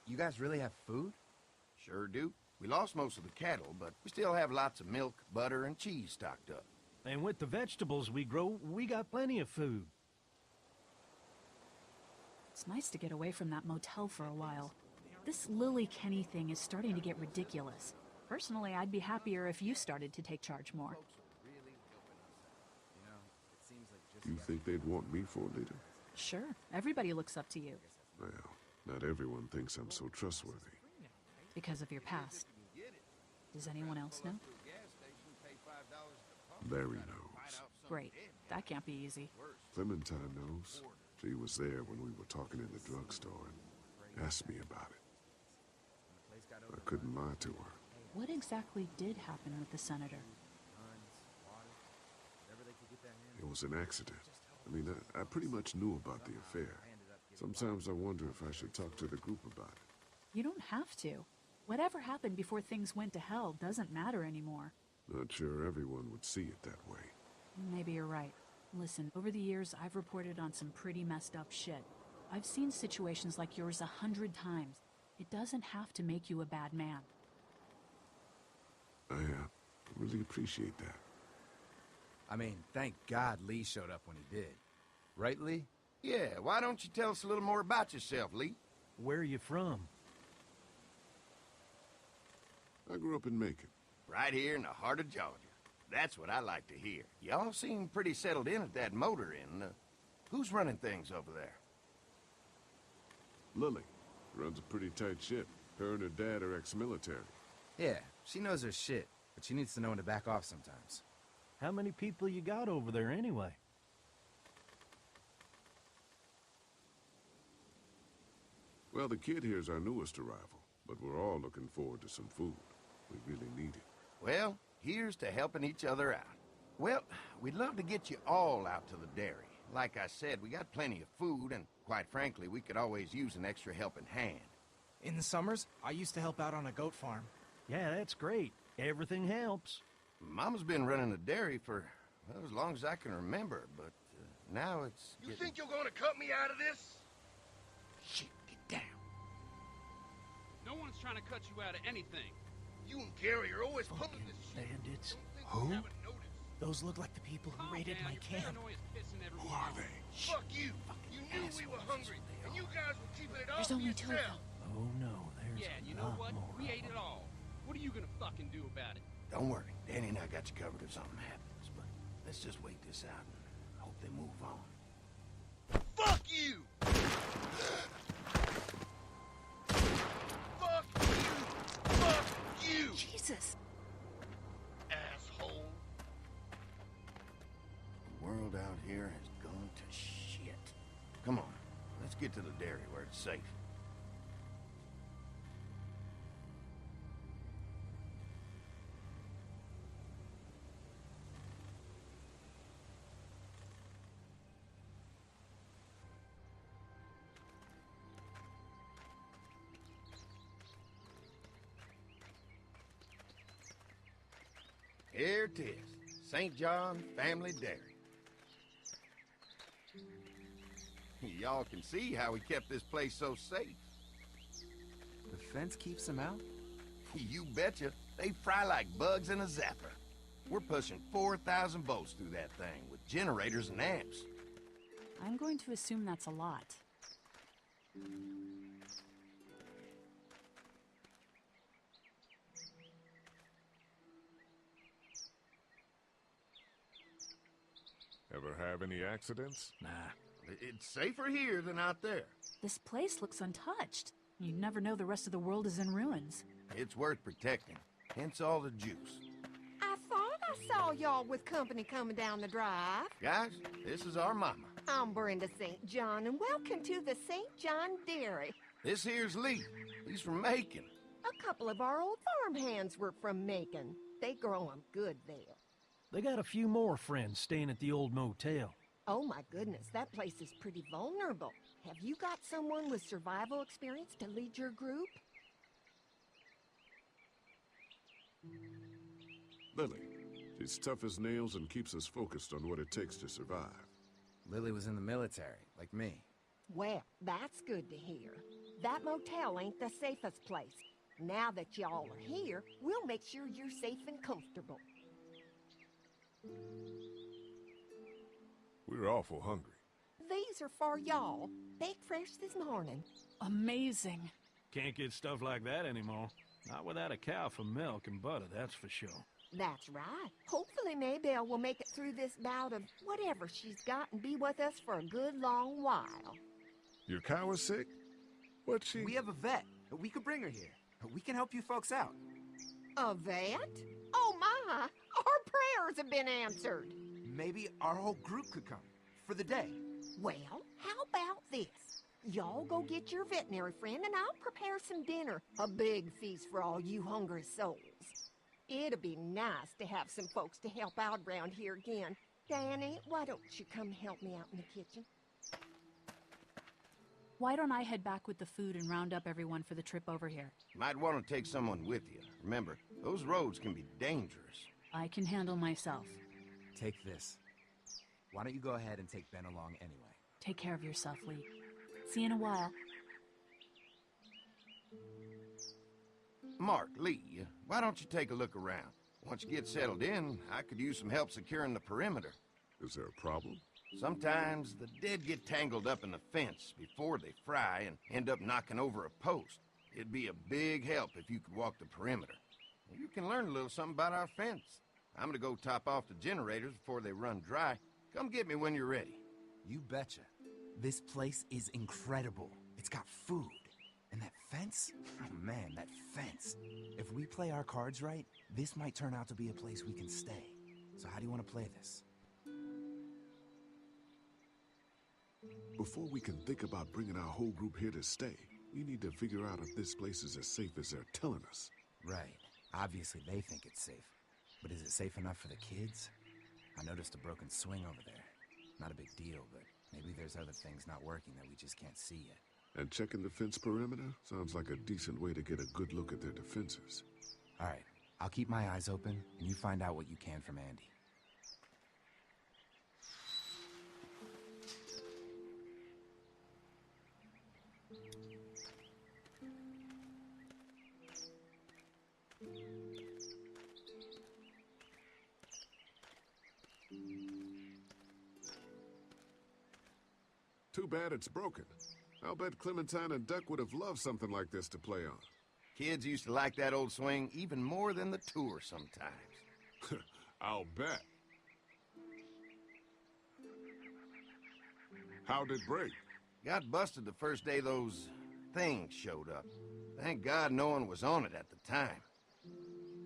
You guys really have food? Sure do. We lost most of the cattle, but we still have lots of milk, butter, and cheese stocked up. And with the vegetables we grow, we got plenty of food. It's nice to get away from that motel for a while. This Lily Kenny thing is starting to get ridiculous. Personally, I'd be happier if you started to take charge more. You think they'd want me for a leader? Sure, everybody looks up to you. Well, not everyone thinks I'm so trustworthy. Because of your past. Does anyone else know? Larry knows. Great. That can't be easy. Clementine knows. She was there when we were talking in the drugstore and asked me about it. I couldn't lie to her. What exactly did happen with the senator? It was an accident. I mean, I pretty much knew about the affair. Sometimes I wonder if I should talk to the group about it. You don't have to. Whatever happened before things went to hell doesn't matter anymore. Not sure everyone would see it that way. Maybe you're right. Listen, over the years, I've reported on some pretty messed up shit. I've seen situations like yours 100 times. It doesn't have to make you a bad man. I really appreciate that. I mean, thank God Lee showed up when he did. Right, Lee? Yeah, why don't you tell us a little more about yourself, Lee? Where are you from? I grew up in Macon. Right here in the heart of Georgia. That's what I like to hear. Y'all seem pretty settled in at that motor inn. Who's running things over there? Lily runs a pretty tight ship. Her and her dad are ex-military. Yeah, she knows her shit, but she needs to know when to back off sometimes. How many people you got over there anyway? Well, the kid here's our newest arrival, but we're all looking forward to some food. We really need it. Well, here's to helping each other out. Well, we'd love to get you all out to the dairy. Like I said, we got plenty of food, and quite frankly, we could always use an extra helping hand. In the summers, I used to help out on a goat farm. Yeah, that's great. Everything helps. Mama's been running the dairy for, well, as long as I can remember, but now it's You think you're gonna cut me out of this? Shit, get down. No one's trying to cut you out of anything. You and Gary are always pulling Fucking this shit. bandits. Don't think we Who? haven't noticed. Those look like the people who Calm raided down, my your camp. paranoia's pissing everyone Who are off. they? Fuck you. You knew we were hungry, and you guys were keeping it all There's for only two of yourself. them. Oh no, there's Yeah, and you a know lot what? more We of ate it them. all. What are you gonna fucking do about it? Don't worry, Danny and I got you covered if something happens, but let's just wait this out and hope they move on. Fuck you! Fuck you! Fuck you! Jesus! Asshole! The world out here has gone to shit. Come on, let's get to the dairy where it's safe. Here it is, St. John Family Dairy. Y'all can see how we kept this place so safe. The fence keeps them out? You betcha. They fry like bugs in a zapper. We're pushing 4,000 volts through that thing with generators and amps. I'm going to assume that's a lot. Ever have any accidents? Nah. It's safer here than out there. This place looks untouched. You'd never know the rest of the world is in ruins. It's worth protecting, hence all the juice. I thought I saw y'all with company coming down the drive. Guys, this is our mama. I'm Brenda St. John, and welcome to the St. John Dairy. This here's Lee. He's from Macon. A couple of our old farmhands were from Macon. They grow 'em good there. They got a few more friends staying at the old motel. Oh my goodness, that place is pretty vulnerable. Have you got someone with survival experience to lead your group? Lily. She's tough as nails and keeps us focused on what it takes to survive. Lily was in the military, like me. Well, that's good to hear. That motel ain't the safest place. Now that y'all are here, we'll make sure you're safe and comfortable. We're awful hungry. These are for y'all. Baked fresh this morning. Amazing. Can't get stuff like that anymore. Not without a cow for milk and butter, that's for sure. That's right. Hopefully Maybelle will make it through this bout of whatever she's got and be with us for a good long while. Your cow is sick? What's she... We have a vet. We could bring her here. We can help you folks out. A vet? Oh my! Our prayers have been answered. Maybe our whole group could come. For the day. Well, how about this? Y'all go get your veterinary friend and I'll prepare some dinner. A big feast for all you hungry souls. It'd be nice to have some folks to help out around here again. Danny, why don't you come help me out in the kitchen? Why don't I head back with the food and round up everyone for the trip over here? Might want to take someone with you. Remember, those roads can be dangerous. I can handle myself. Take this. Why don't you go ahead and take Ben along anyway? Take care of yourself, Lee. See you in a while. Mark, Lee, why don't you take a look around? Once you get settled in, I could use some help securing the perimeter. Is there a problem? Sometimes the dead get tangled up in the fence before they fry and end up knocking over a post. It'd be a big help if you could walk the perimeter. You can learn a little something about our fence. I'm gonna go top off the generators before they run dry. Come get me when you're ready. You betcha. This place is incredible. It's got food. And that fence? Oh man, that fence. If we play our cards right, this might turn out to be a place we can stay. So how do you want to play this? Before we can think about bringing our whole group here to stay, we need to figure out if this place is as safe as they're telling us. Right. Obviously they think it's safe. But is it safe enough for the kids? I noticed a broken swing over there. Not a big deal, but maybe there's other things not working that we just can't see yet. And checking the fence perimeter sounds like a decent way to get a good look at their defenses. All right. I'll keep my eyes open, and you find out what you can from Andy. Too bad it's broken. I'll bet Clementine and Duck would have loved something like this to play on. Kids used to like that old swing even more than the tour sometimes. I'll bet. How'd it break? Got busted the first day those things showed up. Thank God no one was on it at the time.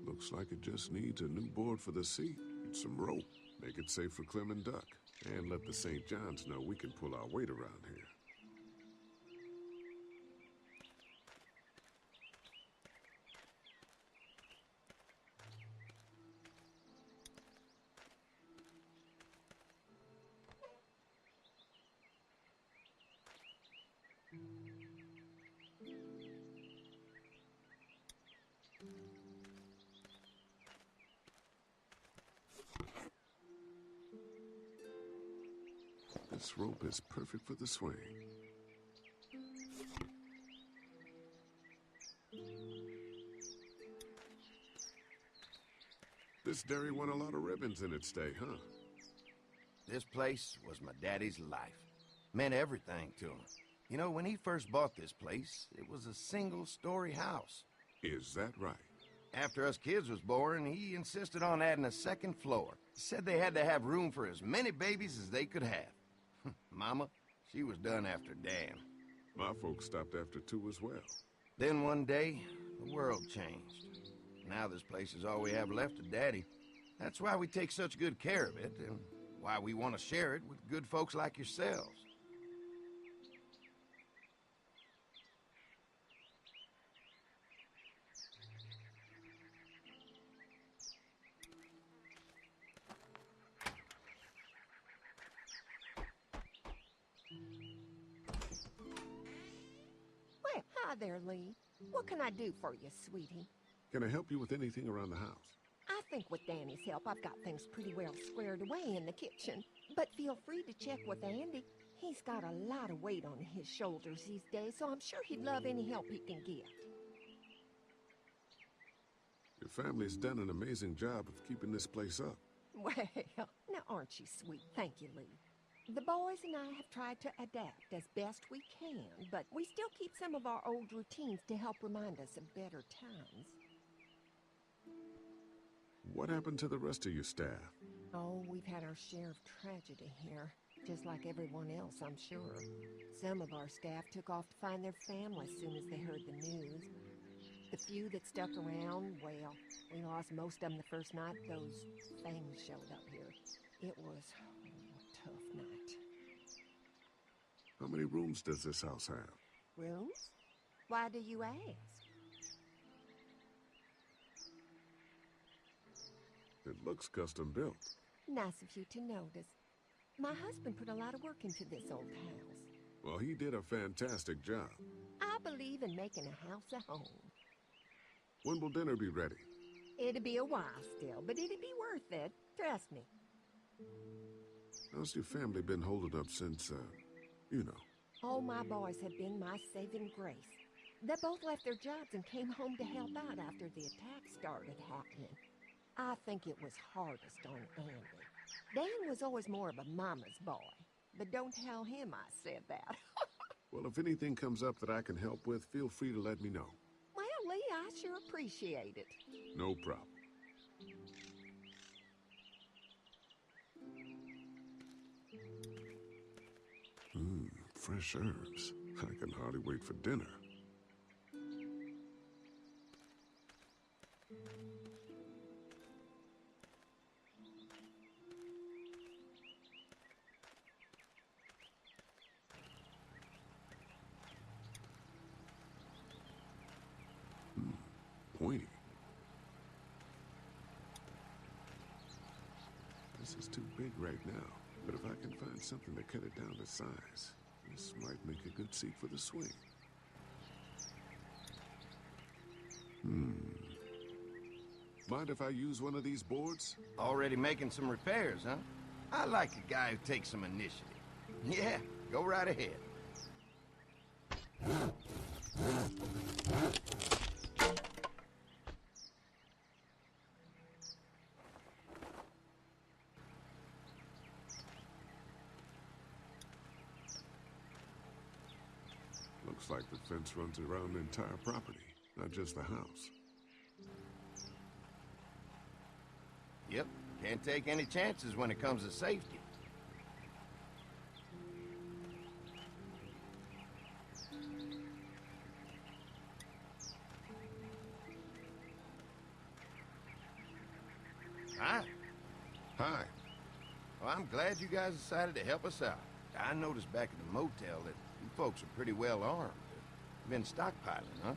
Looks like it just needs a new board for the seat and some rope. Make it safe for Clem and Duck. And let the St. John's know we can pull our weight around here. This rope is perfect for the swing. This dairy won a lot of ribbons in its day, huh? This place was my daddy's life. Meant everything to him. You know, when he first bought this place, it was a single-story house. Is that right? After us kids was born, he insisted on adding a second floor. Said they had to have room for as many babies as they could have. Mama, she was done after Dan. My folks stopped after 2 as well. Then one day, the world changed. Now this place is all we have left of Daddy. That's why we take such good care of it, and why we want to share it with good folks like yourselves. Well, hi there, Lee. What can I do for you, sweetie? Can I help you with anything around the house? I think with Danny's help, I've got things pretty well squared away in the kitchen. But feel free to check with Andy. He's got a lot of weight on his shoulders these days, so I'm sure he'd love any help he can get. Your family's done an amazing job of keeping this place up. Well, now aren't you sweet? Thank you, Lee. The boys and I have tried to adapt as best we can, but we still keep some of our old routines to help remind us of better times. What happened to the rest of your staff? Oh, we've had our share of tragedy here, just like everyone else, I'm sure. Some of our staff took off to find their family as soon as they heard the news. The few that stuck around, well, we lost most of them the first night those things showed up here. It was a tough night. How many rooms does this house have? Rooms? Why do you ask? It looks custom built. Nice of you to notice. My husband put a lot of work into this old house. Well, he did a fantastic job. I believe in making a house a home. When will dinner be ready? It'll be a while still, but it'll be worth it. Trust me. How's your family been holding up since, you know? All my boys have been my saving grace. They both left their jobs and came home to help out after the attack started happening. I think it was hardest on Andy. Dan was always more of a mama's boy, but don't tell him I said that. Well, if anything comes up that I can help with, feel free to let me know. Well, Lee, I sure appreciate it. No problem. Fresh herbs. I can hardly wait for dinner. Pointy. This is too big right now, but if I can find something to cut it down to size, this might make a good seat for the swing. Mind if I use one of these boards? Already making some repairs, huh? I like a guy who takes some initiative. Yeah, go right ahead. Looks like the fence runs around the entire property, not just the house. Yep, can't take any chances when it comes to safety. Hi. Hi. Well, I'm glad you guys decided to help us out. I noticed back at the motel that you folks are pretty well armed. Been stockpiling, huh?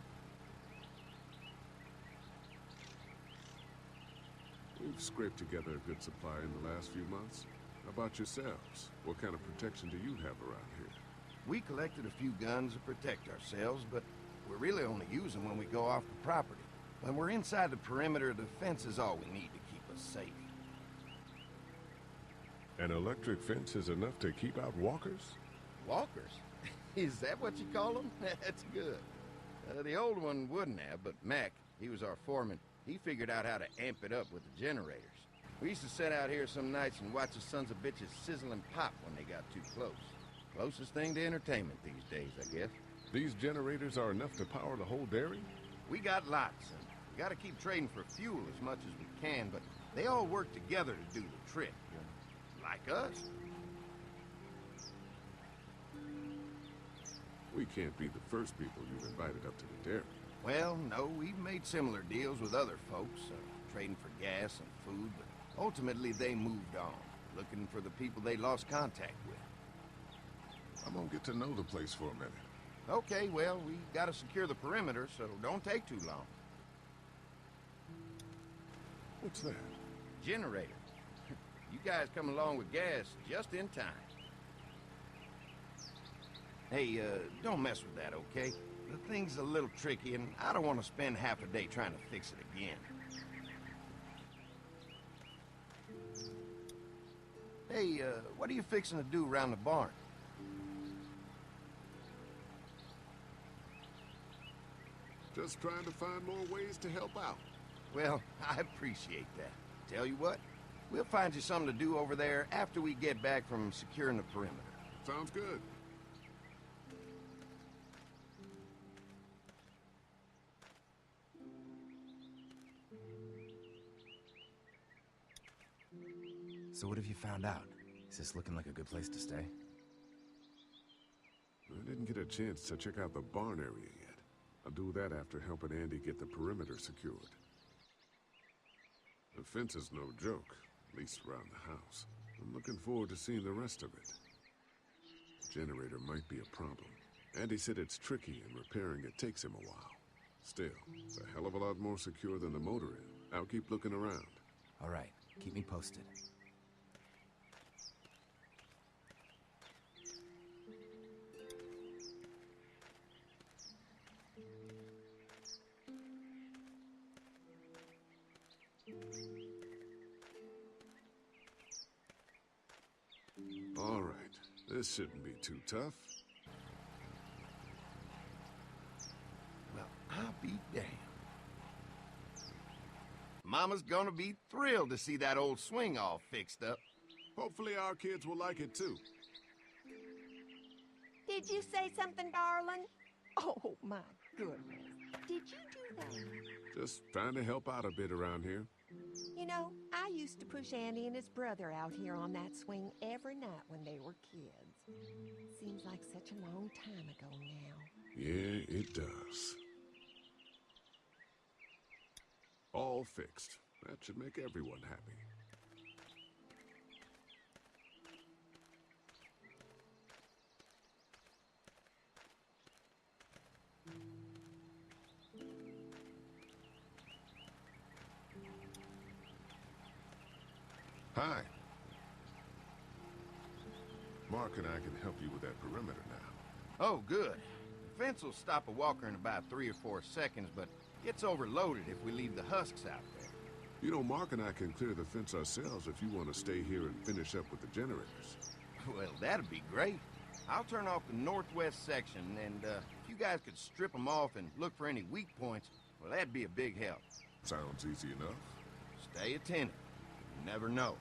We've scraped together a good supply in the last few months. How about yourselves? What kind of protection do you have around here? We collected a few guns to protect ourselves, but we're really only using when we go off the property. When we're inside the perimeter, the fence is all we need to keep us safe. An electric fence is enough to keep out walkers? Walkers? Is that what you call them? That's good. The old one wouldn't have, but Mac, he was our foreman, he figured out how to amp it up with the generators. We used to sit out here some nights and watch the sons of bitches sizzle and pop when they got too close. Closest thing to entertainment these days, I guess. These generators are enough to power the whole dairy? We got lots, and we gotta keep trading for fuel as much as we can, but they all work together to do the trick. Like us. We can't be the first people you've invited up to the dairy. Well, no, we've made similar deals with other folks, trading for gas and food, but ultimately they moved on, looking for the people they lost contact with. I'm gonna get to know the place for a minute. Okay, well, we gotta secure the perimeter, so don't take too long. What's that? Generator. You guys come along with gas just in time. Hey, don't mess with that, okay? The thing's a little tricky, and I don't want to spend half a day trying to fix it again. Hey, what are you fixing to do around the barn? Just trying to find more ways to help out. Well, I appreciate that. Tell you what, we'll find you something to do over there after we get back from securing the perimeter. Sounds good. So what have you found out? Is this looking like a good place to stay? I didn't get a chance to check out the barn area yet. I'll do that after helping Andy get the perimeter secured. The fence is no joke, at least around the house. I'm looking forward to seeing the rest of it. The generator might be a problem. Andy said it's tricky and repairing it takes him a while. Still, it's a hell of a lot more secure than the motor is. I'll keep looking around. All right, keep me posted. All right, this shouldn't be too tough. Well, I'll be damned. Mama's gonna be thrilled to see that old swing all fixed up. Hopefully our kids will like it too. Did you say something, darling? Oh, my goodness. Did you do that? Just trying to help out a bit around here. You know, I used to push Andy and his brother out here on that swing every night when they were kids. Seems like such a long time ago now. Yeah, it does. All fixed. That should make everyone happy. Hi. Mark and I can help you with that perimeter now. Oh, good. The fence will stop a walker in about 3 or 4 seconds, but gets overloaded if we leave the husks out there. You know, Mark and I can clear the fence ourselves if you want to stay here and finish up with the generators. Well, that'd be great. I'll turn off the northwest section, and if you guys could strip them off and look for any weak points, well, that'd be a big help. Sounds easy enough. Stay attentive. You never know.